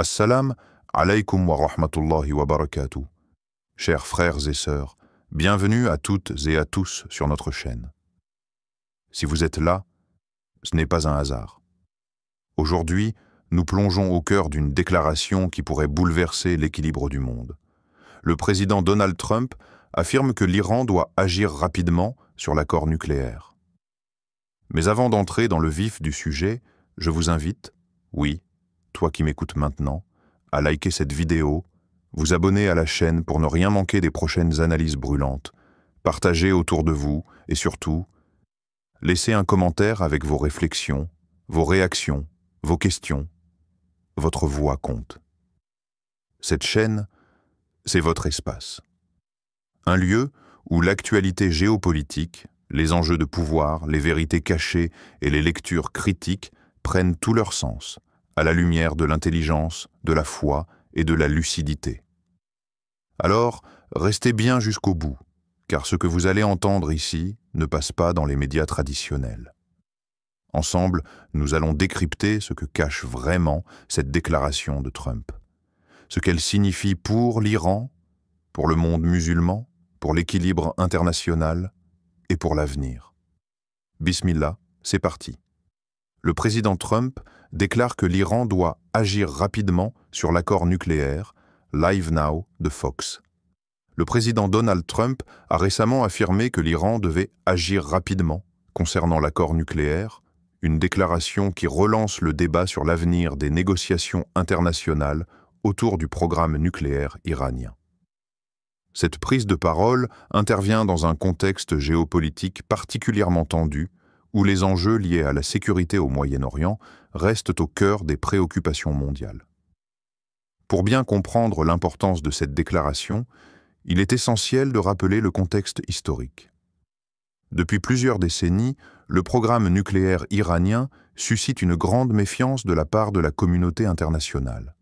Assalam alaykum wa rahmatullahi wa barakatuh. Chers frères et sœurs, bienvenue à toutes et à tous sur notre chaîne. Si vous êtes là, ce n'est pas un hasard. Aujourd'hui, nous plongeons au cœur d'une déclaration qui pourrait bouleverser l'équilibre du monde. Le président Donald Trump affirme que l'Iran doit agir rapidement sur l'accord nucléaire. Mais avant d'entrer dans le vif du sujet, je vous invite, oui, toi qui m'écoutes maintenant, à liker cette vidéo, vous abonner à la chaîne pour ne rien manquer des prochaines analyses brûlantes, partager autour de vous et surtout, laissez un commentaire avec vos réflexions, vos réactions, vos questions. Votre voix compte. Cette chaîne, c'est votre espace. Un lieu où l'actualité géopolitique, les enjeux de pouvoir, les vérités cachées et les lectures critiques prennent tout leur sens, à la lumière de l'intelligence, de la foi et de la lucidité. Alors, restez bien jusqu'au bout, car ce que vous allez entendre ici ne passe pas dans les médias traditionnels. Ensemble, nous allons décrypter ce que cache vraiment cette déclaration de Trump. Ce qu'elle signifie pour l'Iran, pour le monde musulman, pour l'équilibre international et pour l'avenir. Bismillah, c'est parti. Le président Trump déclare que l'Iran doit agir rapidement sur l'accord nucléaire Live Now de Fox. Le président Donald Trump a récemment affirmé que l'Iran devait agir rapidement concernant l'accord nucléaire, une déclaration qui relance le débat sur l'avenir des négociations internationales autour du programme nucléaire iranien. Cette prise de parole intervient dans un contexte géopolitique particulièrement tendu, où les enjeux liés à la sécurité au Moyen-Orient restent au cœur des préoccupations mondiales. Pour bien comprendre l'importance de cette déclaration, il est essentiel de rappeler le contexte historique. Depuis plusieurs décennies, le programme nucléaire iranien suscite une grande méfiance de la part de la communauté internationale.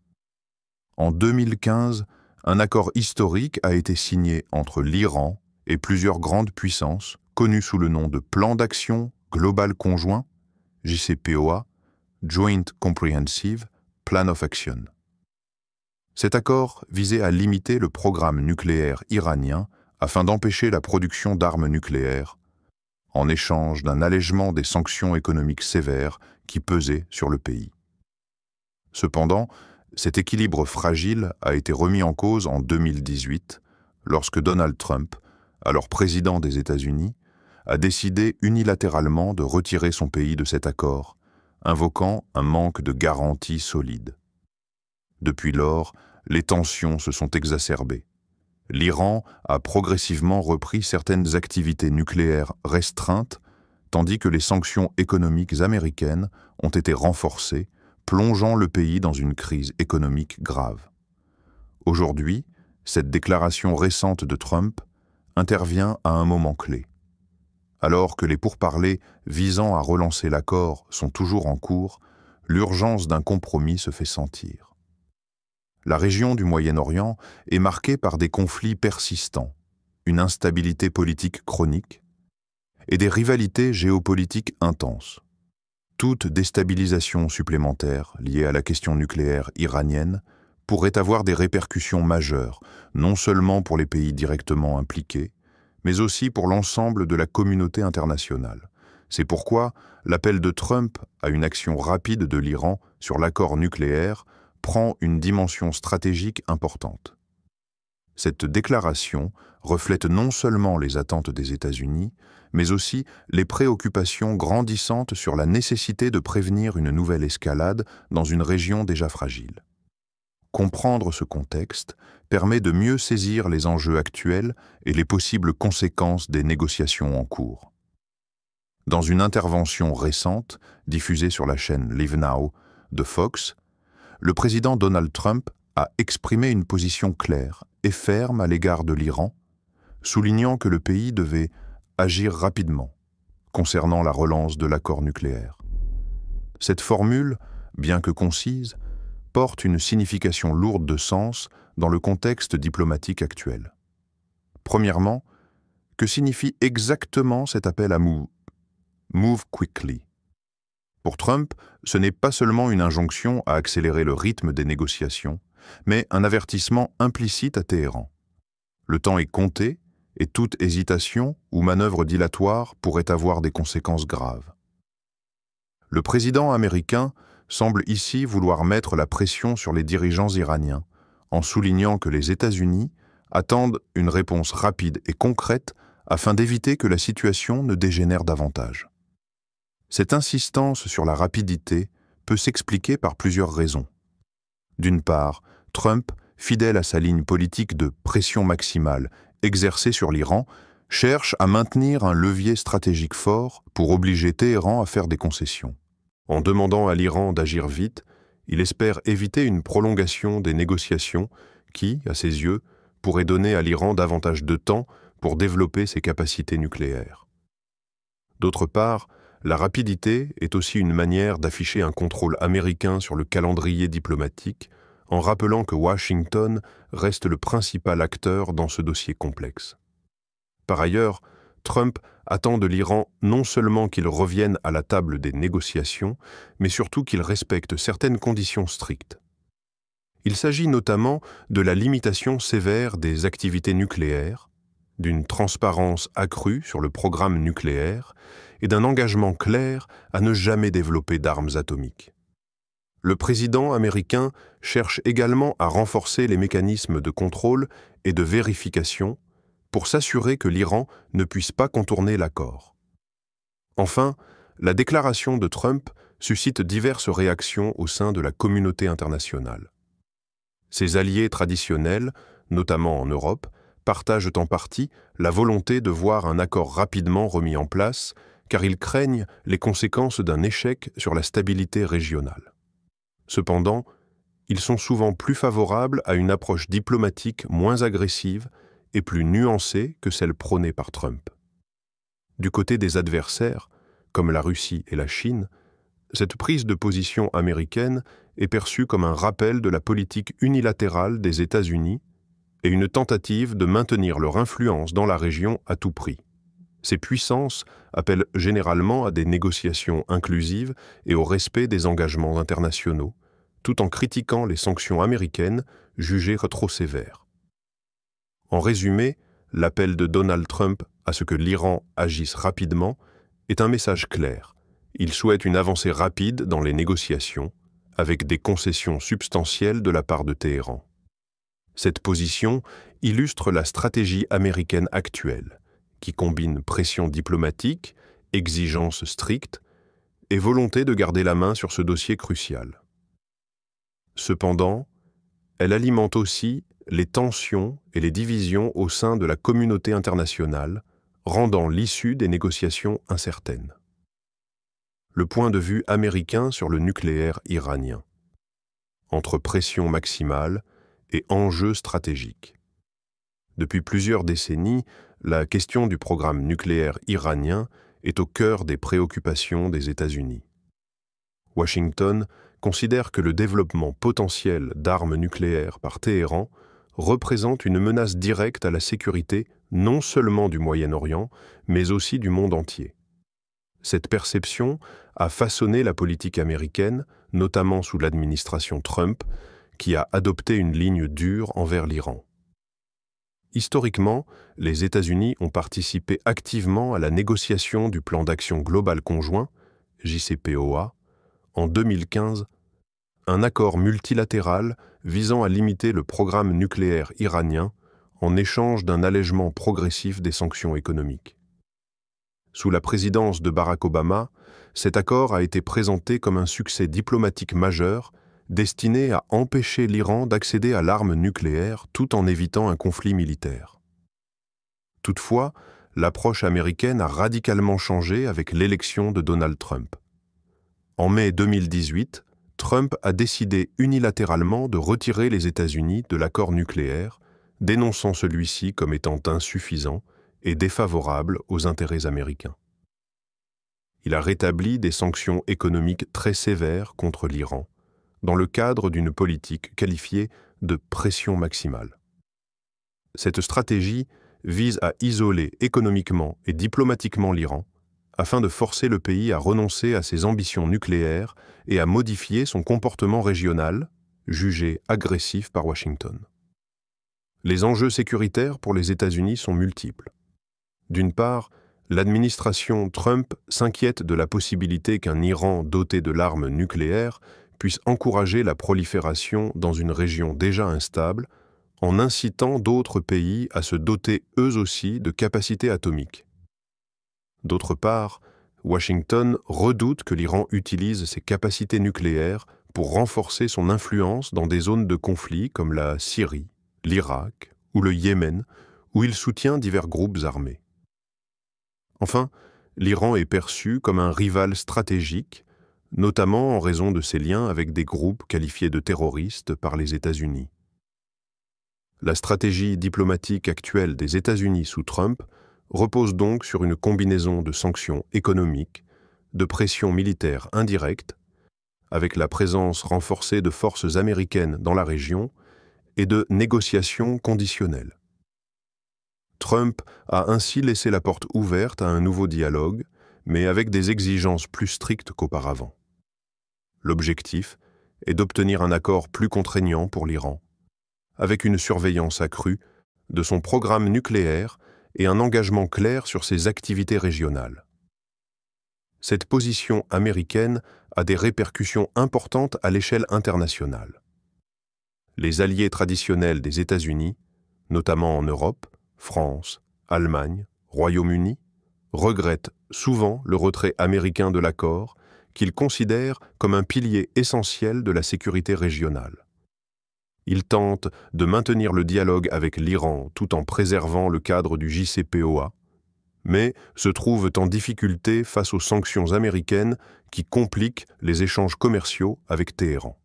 En 2015, un accord historique a été signé entre l'Iran et plusieurs grandes puissances, connues sous le nom de Plan d'action global conjoint, JCPOA, Joint Comprehensive Plan of Action. Cet accord visait à limiter le programme nucléaire iranien afin d'empêcher la production d'armes nucléaires, en échange d'un allègement des sanctions économiques sévères qui pesaient sur le pays. Cependant, cet équilibre fragile a été remis en cause en 2018, lorsque Donald Trump, alors président des États-Unis, a décidé unilatéralement de retirer son pays de cet accord, invoquant un manque de garanties solides. Depuis lors, les tensions se sont exacerbées. L'Iran a progressivement repris certaines activités nucléaires restreintes, tandis que les sanctions économiques américaines ont été renforcées, plongeant le pays dans une crise économique grave. Aujourd'hui, cette déclaration récente de Trump intervient à un moment clé. Alors que les pourparlers visant à relancer l'accord sont toujours en cours, l'urgence d'un compromis se fait sentir. La région du Moyen-Orient est marquée par des conflits persistants, une instabilité politique chronique et des rivalités géopolitiques intenses. Toute déstabilisation supplémentaire liée à la question nucléaire iranienne pourrait avoir des répercussions majeures, non seulement pour les pays directement impliqués, mais aussi pour l'ensemble de la communauté internationale. C'est pourquoi l'appel de Trump à une action rapide de l'Iran sur l'accord nucléaire prend une dimension stratégique importante. Cette déclaration reflète non seulement les attentes des États-Unis, mais aussi les préoccupations grandissantes sur la nécessité de prévenir une nouvelle escalade dans une région déjà fragile. Comprendre ce contexte permet de mieux saisir les enjeux actuels et les possibles conséquences des négociations en cours. Dans une intervention récente, diffusée sur la chaîne Live Now de Fox, le président Donald Trump a exprimé une position claire et ferme à l'égard de l'Iran, soulignant que le pays devait agir rapidement concernant la relance de l'accord nucléaire. Cette formule, bien que concise, porte une signification lourde de sens dans le contexte diplomatique actuel. Premièrement, que signifie exactement cet appel à move quickly? Pour Trump, ce n'est pas seulement une injonction à accélérer le rythme des négociations, mais un avertissement implicite à Téhéran. Le temps est compté et toute hésitation ou manœuvre dilatoire pourrait avoir des conséquences graves. Le président américain semble ici vouloir mettre la pression sur les dirigeants iraniens, en soulignant que les États-Unis attendent une réponse rapide et concrète afin d'éviter que la situation ne dégénère davantage. Cette insistance sur la rapidité peut s'expliquer par plusieurs raisons. D'une part, Trump, fidèle à sa ligne politique de pression maximale exercée sur l'Iran, cherche à maintenir un levier stratégique fort pour obliger Téhéran à faire des concessions. En demandant à l'Iran d'agir vite, il espère éviter une prolongation des négociations qui, à ses yeux, pourrait donner à l'Iran davantage de temps pour développer ses capacités nucléaires. D'autre part, la rapidité est aussi une manière d'afficher un contrôle américain sur le calendrier diplomatique, en rappelant que Washington reste le principal acteur dans ce dossier complexe. Par ailleurs, Trump attend de l'Iran non seulement qu'il revienne à la table des négociations, mais surtout qu'il respecte certaines conditions strictes. Il s'agit notamment de la limitation sévère des activités nucléaires, d'une transparence accrue sur le programme nucléaire et d'un engagement clair à ne jamais développer d'armes atomiques. Le président américain cherche également à renforcer les mécanismes de contrôle et de vérification pour s'assurer que l'Iran ne puisse pas contourner l'accord. Enfin, la déclaration de Trump suscite diverses réactions au sein de la communauté internationale. Ses alliés traditionnels, notamment en Europe, partagent en partie la volonté de voir un accord rapidement remis en place, car ils craignent les conséquences d'un échec sur la stabilité régionale. Cependant, ils sont souvent plus favorables à une approche diplomatique moins agressive et plus nuancée que celle prônée par Trump. Du côté des adversaires, comme la Russie et la Chine, cette prise de position américaine est perçue comme un rappel de la politique unilatérale des États-Unis et une tentative de maintenir leur influence dans la région à tout prix. Ces puissances appellent généralement à des négociations inclusives et au respect des engagements internationaux, tout en critiquant les sanctions américaines jugées trop sévères. En résumé, l'appel de Donald Trump à ce que l'Iran agisse rapidement est un message clair. Il souhaite une avancée rapide dans les négociations, avec des concessions substantielles de la part de Téhéran. Cette position illustre la stratégie américaine actuelle, qui combine pression diplomatique, exigences strictes et volonté de garder la main sur ce dossier crucial. Cependant, elle alimente aussi les tensions et les divisions au sein de la communauté internationale, rendant l'issue des négociations incertaine. Le point de vue américain sur le nucléaire iranien. Entre pression maximale et enjeux stratégiques. Depuis plusieurs décennies, la question du programme nucléaire iranien est au cœur des préoccupations des États-Unis. Washington considère que le développement potentiel d'armes nucléaires par Téhéran représente une menace directe à la sécurité non seulement du Moyen-Orient, mais aussi du monde entier. Cette perception a façonné la politique américaine, notamment sous l'administration Trump, qui a adopté une ligne dure envers l'Iran. Historiquement, les États-Unis ont participé activement à la négociation du plan d'action global conjoint, JCPOA, en 2015, un accord multilatéral visant à limiter le programme nucléaire iranien en échange d'un allègement progressif des sanctions économiques. Sous la présidence de Barack Obama, cet accord a été présenté comme un succès diplomatique majeur destiné à empêcher l'Iran d'accéder à l'arme nucléaire tout en évitant un conflit militaire. Toutefois, l'approche américaine a radicalement changé avec l'élection de Donald Trump. En mai 2018, Trump a décidé unilatéralement de retirer les États-Unis de l'accord nucléaire, dénonçant celui-ci comme étant insuffisant et défavorable aux intérêts américains. Il a rétabli des sanctions économiques très sévères contre l'Iran, dans le cadre d'une politique qualifiée de pression maximale. Cette stratégie vise à isoler économiquement et diplomatiquement l'Iran, afin de forcer le pays à renoncer à ses ambitions nucléaires et à modifier son comportement régional, jugé agressif par Washington. Les enjeux sécuritaires pour les États-Unis sont multiples. D'une part, l'administration Trump s'inquiète de la possibilité qu'un Iran doté de l'arme nucléaire puisse encourager la prolifération dans une région déjà instable, en incitant d'autres pays à se doter eux aussi de capacités atomiques. D'autre part, Washington redoute que l'Iran utilise ses capacités nucléaires pour renforcer son influence dans des zones de conflit comme la Syrie, l'Irak ou le Yémen, où il soutient divers groupes armés. Enfin, l'Iran est perçu comme un rival stratégique, notamment en raison de ses liens avec des groupes qualifiés de terroristes par les États-Unis. La stratégie diplomatique actuelle des États-Unis sous Trump repose donc sur une combinaison de sanctions économiques, de pression militaire indirecte, avec la présence renforcée de forces américaines dans la région, et de négociations conditionnelles. Trump a ainsi laissé la porte ouverte à un nouveau dialogue, mais avec des exigences plus strictes qu'auparavant. L'objectif est d'obtenir un accord plus contraignant pour l'Iran, avec une surveillance accrue de son programme nucléaire et un engagement clair sur ses activités régionales. Cette position américaine a des répercussions importantes à l'échelle internationale. Les alliés traditionnels des États-Unis, notamment en Europe, France, Allemagne, Royaume-Uni, regrettent souvent le retrait américain de l'accord qu'ils considèrent comme un pilier essentiel de la sécurité régionale. Ils tentent de maintenir le dialogue avec l'Iran tout en préservant le cadre du JCPOA, mais se trouvent en difficulté face aux sanctions américaines qui compliquent les échanges commerciaux avec Téhéran.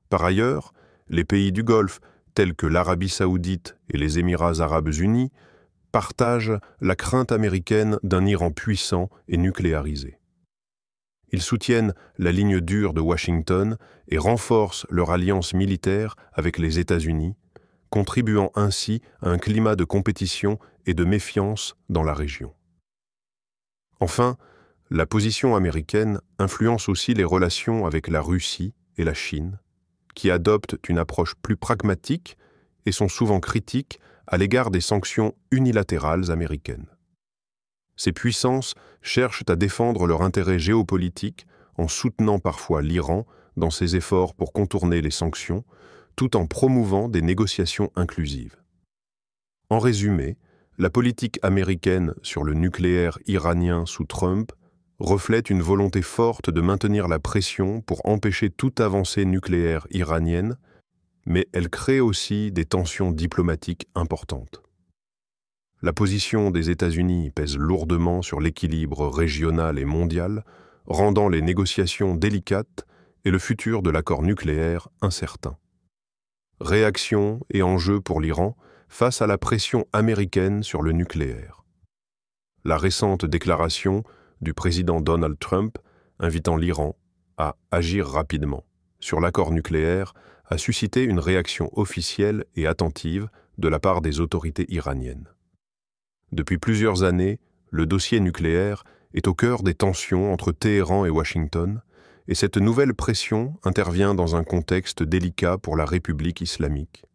Par ailleurs, les pays du Golfe, tels que l'Arabie saoudite et les Émirats arabes unis, partagent la crainte américaine d'un Iran puissant et nucléarisé. Ils soutiennent la ligne dure de Washington et renforcent leur alliance militaire avec les États-Unis, contribuant ainsi à un climat de compétition et de méfiance dans la région. Enfin, la position américaine influence aussi les relations avec la Russie et la Chine, qui adoptent une approche plus pragmatique et sont souvent critiques à l'égard des sanctions unilatérales américaines. Ces puissances cherchent à défendre leur intérêt géopolitique en soutenant parfois l'Iran dans ses efforts pour contourner les sanctions, tout en promouvant des négociations inclusives. En résumé, la politique américaine sur le nucléaire iranien sous Trump reflète une volonté forte de maintenir la pression pour empêcher toute avancée nucléaire iranienne, mais elle crée aussi des tensions diplomatiques importantes. La position des États-Unis pèse lourdement sur l'équilibre régional et mondial, rendant les négociations délicates et le futur de l'accord nucléaire incertain. Réaction et enjeux pour l'Iran face à la pression américaine sur le nucléaire. La récente déclaration du président Donald Trump invitant l'Iran à agir rapidement sur l'accord nucléaire a suscité une réaction officielle et attentive de la part des autorités iraniennes. Depuis plusieurs années, le dossier nucléaire est au cœur des tensions entre Téhéran et Washington, et cette nouvelle pression intervient dans un contexte délicat pour la République islamique.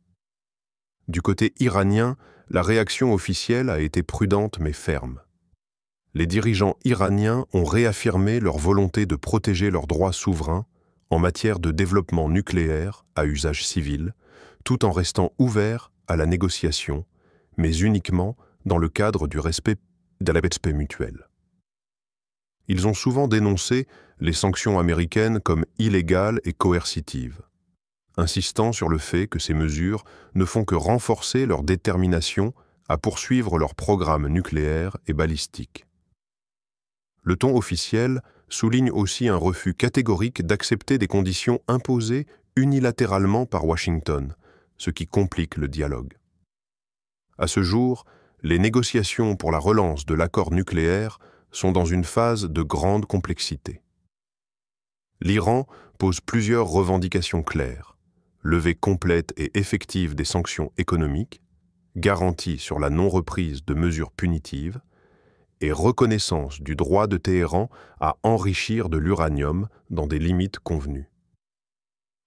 Du côté iranien, la réaction officielle a été prudente mais ferme. Les dirigeants iraniens ont réaffirmé leur volonté de protéger leurs droits souverains en matière de développement nucléaire à usage civil, tout en restant ouverts à la négociation, mais uniquement dans le cadre du respect de la paix mutuelle. Ils ont souvent dénoncé les sanctions américaines comme illégales et coercitives, insistant sur le fait que ces mesures ne font que renforcer leur détermination à poursuivre leur programme nucléaire et balistique. Le ton officiel souligne aussi un refus catégorique d'accepter des conditions imposées unilatéralement par Washington, ce qui complique le dialogue. À ce jour, les négociations pour la relance de l'accord nucléaire sont dans une phase de grande complexité. L'Iran pose plusieurs revendications claires: levée complète et effective des sanctions économiques, garantie sur la non-reprise de mesures punitives, et reconnaissance du droit de Téhéran à enrichir de l'uranium dans des limites convenues.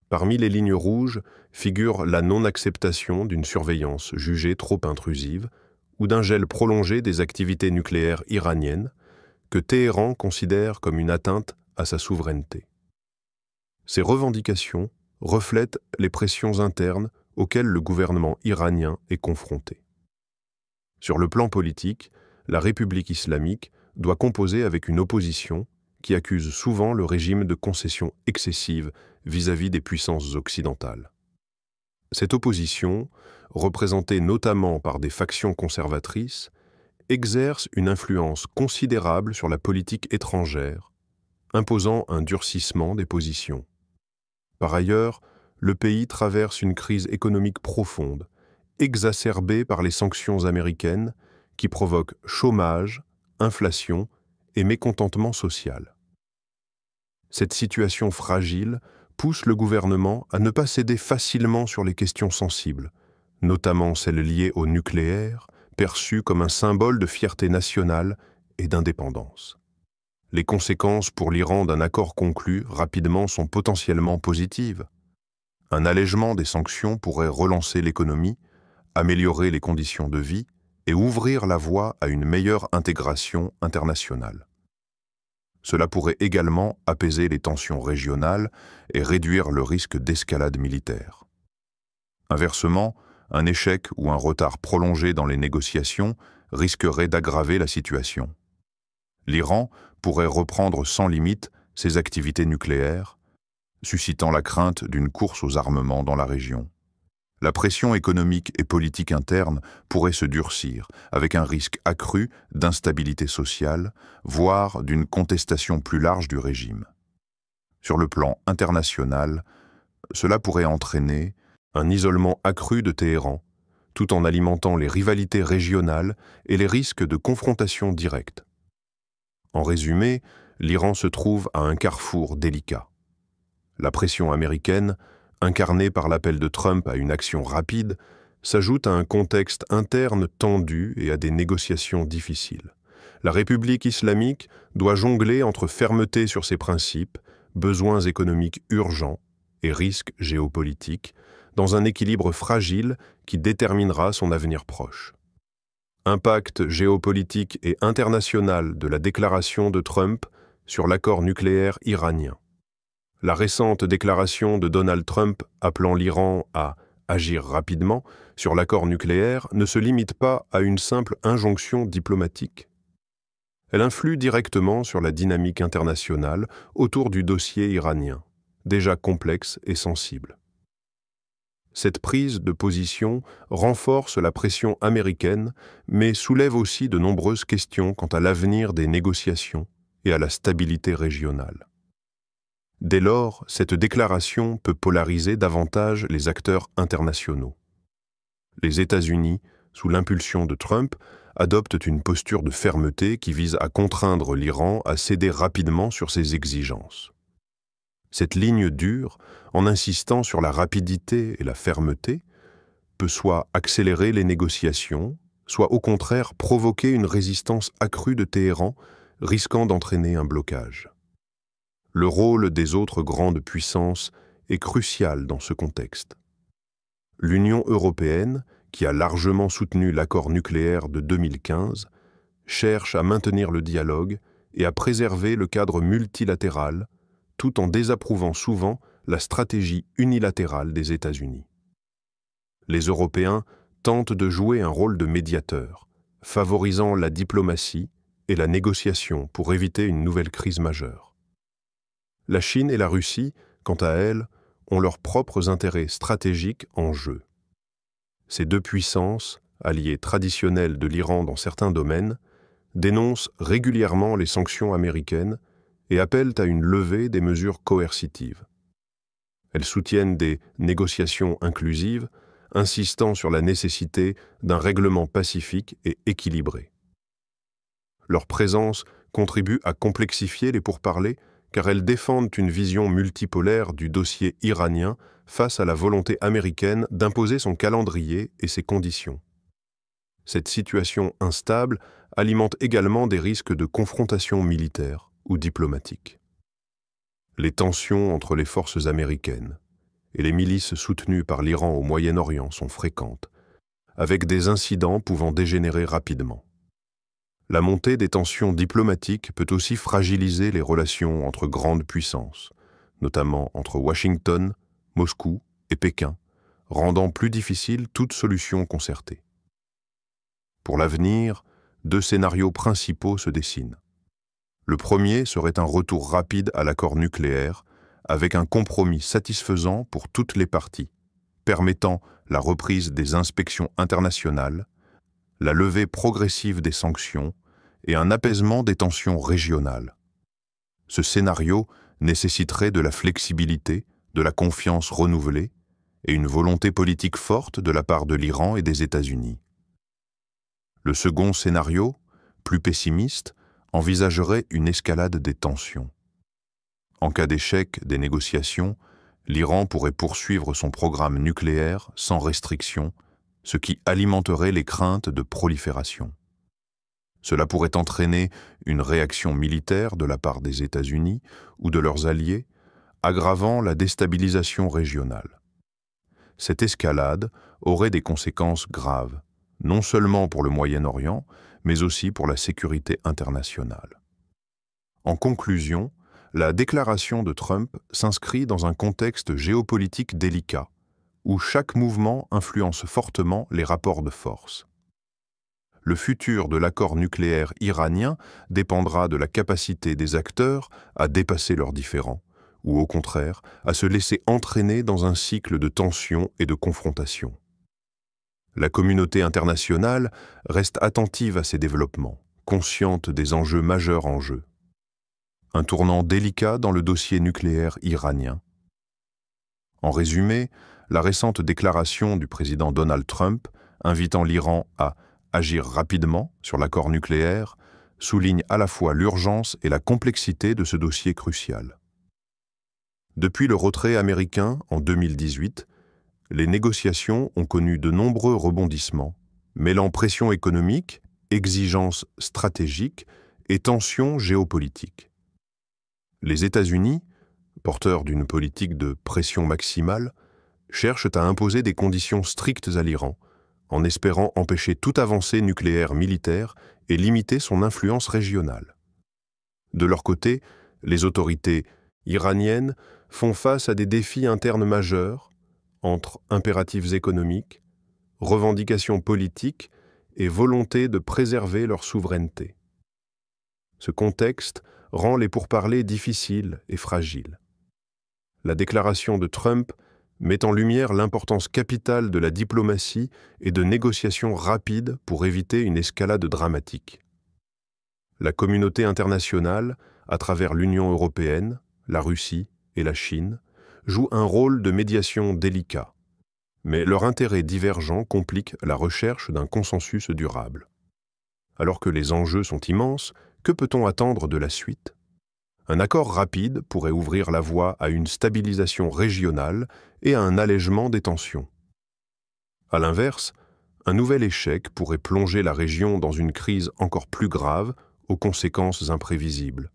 Parmi les lignes rouges figure la non-acceptation d'une surveillance jugée trop intrusive ou d'un gel prolongé des activités nucléaires iraniennes que Téhéran considère comme une atteinte à sa souveraineté. Ces revendications reflètent les pressions internes auxquelles le gouvernement iranien est confronté. Sur le plan politique, la République islamique doit composer avec une opposition qui accuse souvent le régime de concessions excessives vis-à-vis des puissances occidentales. Cette opposition, représentée notamment par des factions conservatrices, exerce une influence considérable sur la politique étrangère, imposant un durcissement des positions. Par ailleurs, le pays traverse une crise économique profonde, exacerbée par les sanctions américaines qui provoquent chômage, inflation et mécontentement social. Cette situation fragile pousse le gouvernement à ne pas céder facilement sur les questions sensibles, notamment celles liées au nucléaire, perçues comme un symbole de fierté nationale et d'indépendance. Les conséquences pour l'Iran d'un accord conclu rapidement sont potentiellement positives. Un allègement des sanctions pourrait relancer l'économie, améliorer les conditions de vie et ouvrir la voie à une meilleure intégration internationale. Cela pourrait également apaiser les tensions régionales et réduire le risque d'escalade militaire. Inversement, un échec ou un retard prolongé dans les négociations risquerait d'aggraver la situation. L'Iran pourrait reprendre sans limite ses activités nucléaires, suscitant la crainte d'une course aux armements dans la région. La pression économique et politique interne pourrait se durcir, avec un risque accru d'instabilité sociale, voire d'une contestation plus large du régime. Sur le plan international, cela pourrait entraîner un isolement accru de Téhéran, tout en alimentant les rivalités régionales et les risques de confrontation directe. En résumé, l'Iran se trouve à un carrefour délicat. La pression américaine, incarnée par l'appel de Trump à une action rapide, s'ajoute à un contexte interne tendu et à des négociations difficiles. La République islamique doit jongler entre fermeté sur ses principes, besoins économiques urgents et risques géopolitiques, dans un équilibre fragile qui déterminera son avenir proche. Impact géopolitique et international de la déclaration de Trump sur l'accord nucléaire iranien. La récente déclaration de Donald Trump appelant l'Iran à agir rapidement sur l'accord nucléaire ne se limite pas à une simple injonction diplomatique. Elle influe directement sur la dynamique internationale autour du dossier iranien, déjà complexe et sensible. Cette prise de position renforce la pression américaine, mais soulève aussi de nombreuses questions quant à l'avenir des négociations et à la stabilité régionale. Dès lors, cette déclaration peut polariser davantage les acteurs internationaux. Les États-Unis, sous l'impulsion de Trump, adoptent une posture de fermeté qui vise à contraindre l'Iran à céder rapidement sur ses exigences. Cette ligne dure, en insistant sur la rapidité et la fermeté, peut soit accélérer les négociations, soit au contraire provoquer une résistance accrue de Téhéran, risquant d'entraîner un blocage. Le rôle des autres grandes puissances est crucial dans ce contexte. L'Union européenne, qui a largement soutenu l'accord nucléaire de 2015, cherche à maintenir le dialogue et à préserver le cadre multilatéral, tout en désapprouvant souvent la stratégie unilatérale des États-Unis. Les Européens tentent de jouer un rôle de médiateur, favorisant la diplomatie et la négociation pour éviter une nouvelle crise majeure. La Chine et la Russie, quant à elles, ont leurs propres intérêts stratégiques en jeu. Ces deux puissances, alliées traditionnelles de l'Iran dans certains domaines, dénoncent régulièrement les sanctions américaines et appellent à une levée des mesures coercitives. Elles soutiennent des négociations inclusives, insistant sur la nécessité d'un règlement pacifique et équilibré. Leur présence contribue à complexifier les pourparlers car elles défendent une vision multipolaire du dossier iranien face à la volonté américaine d'imposer son calendrier et ses conditions. Cette situation instable alimente également des risques de confrontation militaire ou diplomatique. Les tensions entre les forces américaines et les milices soutenues par l'Iran au Moyen-Orient sont fréquentes, avec des incidents pouvant dégénérer rapidement. La montée des tensions diplomatiques peut aussi fragiliser les relations entre grandes puissances, notamment entre Washington, Moscou et Pékin, rendant plus difficile toute solution concertée. Pour l'avenir, deux scénarios principaux se dessinent. Le premier serait un retour rapide à l'accord nucléaire, avec un compromis satisfaisant pour toutes les parties, permettant la reprise des inspections internationales, la levée progressive des sanctions et un apaisement des tensions régionales. Ce scénario nécessiterait de la flexibilité, de la confiance renouvelée et une volonté politique forte de la part de l'Iran et des États-Unis. Le second scénario, plus pessimiste, envisagerait une escalade des tensions. En cas d'échec des négociations, l'Iran pourrait poursuivre son programme nucléaire sans restriction, ce qui alimenterait les craintes de prolifération. Cela pourrait entraîner une réaction militaire de la part des États-Unis ou de leurs alliés, aggravant la déstabilisation régionale. Cette escalade aurait des conséquences graves, non seulement pour le Moyen-Orient, mais aussi pour la sécurité internationale. En conclusion, la déclaration de Trump s'inscrit dans un contexte géopolitique délicat, où chaque mouvement influence fortement les rapports de force. Le futur de l'accord nucléaire iranien dépendra de la capacité des acteurs à dépasser leurs différends, ou au contraire, à se laisser entraîner dans un cycle de tensions et de confrontations. La communauté internationale reste attentive à ces développements, consciente des enjeux majeurs en jeu. Un tournant délicat dans le dossier nucléaire iranien. En résumé, la récente déclaration du président Donald Trump invitant l'Iran à agir rapidement sur l'accord nucléaire souligne à la fois l'urgence et la complexité de ce dossier crucial. Depuis le retrait américain en 2018, les négociations ont connu de nombreux rebondissements, mêlant pression économique, exigences stratégiques et tensions géopolitiques. Les États-Unis, porteurs d'une politique de pression maximale, cherchent à imposer des conditions strictes à l'Iran, en espérant empêcher toute avancée nucléaire militaire et limiter son influence régionale. De leur côté, les autorités iraniennes font face à des défis internes majeurs, entre impératifs économiques, revendications politiques et volonté de préserver leur souveraineté. Ce contexte rend les pourparlers difficiles et fragiles. La déclaration de Trump met en lumière l'importance capitale de la diplomatie et de négociations rapides pour éviter une escalade dramatique. La communauté internationale, à travers l'Union européenne, la Russie et la Chine, joue un rôle de médiation délicat, mais leurs intérêts divergents compliquent la recherche d'un consensus durable. Alors que les enjeux sont immenses, que peut-on attendre de la suite ? Un accord rapide pourrait ouvrir la voie à une stabilisation régionale et à un allègement des tensions. À l'inverse, un nouvel échec pourrait plonger la région dans une crise encore plus grave, aux conséquences imprévisibles.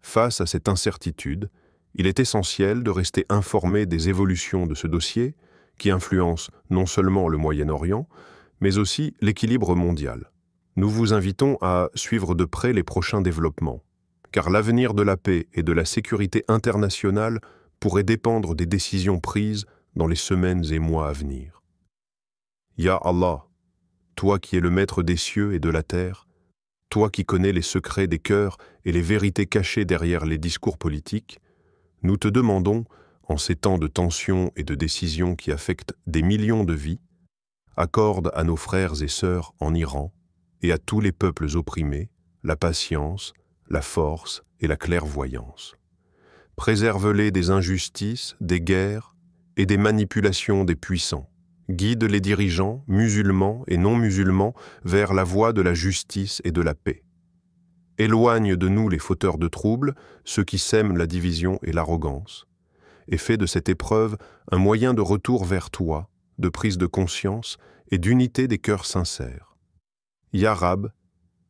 Face à cette incertitude, il est essentiel de rester informé des évolutions de ce dossier, qui influence non seulement le Moyen-Orient, mais aussi l'équilibre mondial. Nous vous invitons à suivre de près les prochains développements, car l'avenir de la paix et de la sécurité internationale pourrait dépendre des décisions prises dans les semaines et mois à venir. Ya Allah, toi qui es le maître des cieux et de la terre, toi qui connais les secrets des cœurs et les vérités cachées derrière les discours politiques, nous te demandons, en ces temps de tensions et de décisions qui affectent des millions de vies, accorde à nos frères et sœurs en Iran et à tous les peuples opprimés la patience, la force et la clairvoyance. Préserve-les des injustices, des guerres et des manipulations des puissants. Guide les dirigeants, musulmans et non musulmans, vers la voie de la justice et de la paix. Éloigne de nous les fauteurs de troubles, ceux qui sèment la division et l'arrogance, et fais de cette épreuve un moyen de retour vers toi, de prise de conscience et d'unité des cœurs sincères. Ya Rab,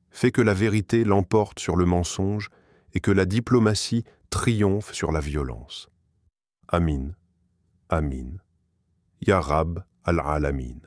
fais que la vérité l'emporte sur le mensonge et que la diplomatie triomphe sur la violence. Amin. Amin. Ya Rab al-Alamin.